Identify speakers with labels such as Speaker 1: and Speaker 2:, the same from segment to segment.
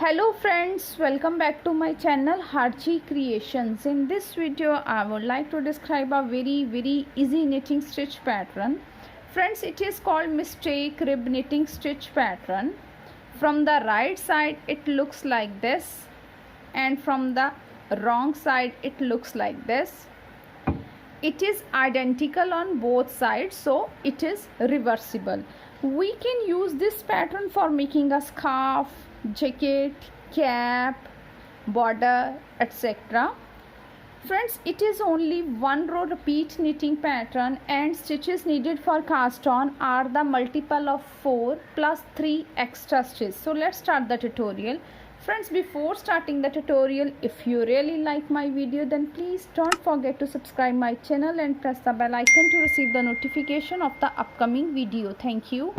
Speaker 1: Hello friends, welcome back to my channel Harji Creations. In this video I would like to describe a very easy knitting stitch pattern. Friends, it is called mistake rib knitting stitch pattern. From the right side it looks like this, and from the wrong side it looks like this. It is identical on both sides, so it is reversible. We can use this pattern for making a scarf, jacket, cap, border, etc. Friends, it is only one row repeat knitting pattern, and stitches needed for cast on are the multiple of 4 plus 3 extra stitches. So let's start the tutorial. Friends, before starting the tutorial, if you really like my video, then please don't forget to subscribe my channel and press the bell icon to receive the notification of the upcoming video. Thank you.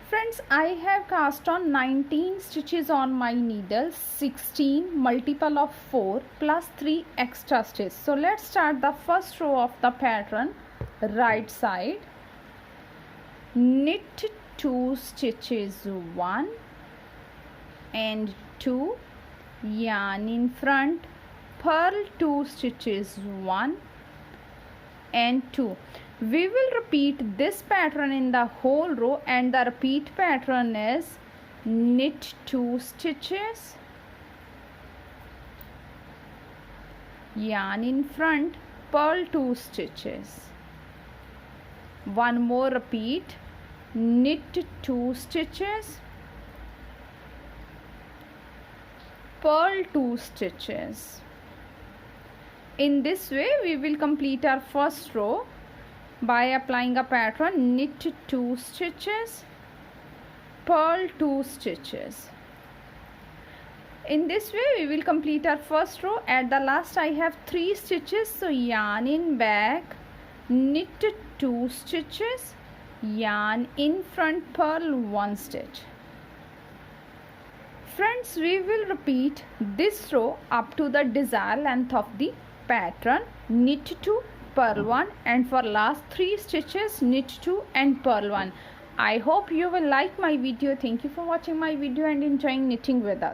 Speaker 1: Friends, I have cast on 19 stitches on my needle, 16 multiple of 4 plus 3 extra stitches. So let's start the first row of the pattern. Right side, knit 2 stitches, 1 and 2, yarn in front, purl 2 stitches, 1 and 2. We will repeat this pattern in the whole row, and the repeat pattern is knit 2 stitches, yarn in front, purl 2 stitches. One more repeat, knit 2 stitches, purl 2 stitches. In this way we will complete our first row by applying a pattern knit 2 stitches, purl 2 stitches. In this way we will complete our first row. At the last I have 3 stitches, so yarn in back, knit 2 stitches, yarn in front, purl 1 stitch. Friends, we will repeat this row up to the desired length of the pattern, knit 2, purl 1, and for last 3 stitches knit 2 and purl 1. I hope you will like my video. Thank you for watching my video and enjoying knitting with us.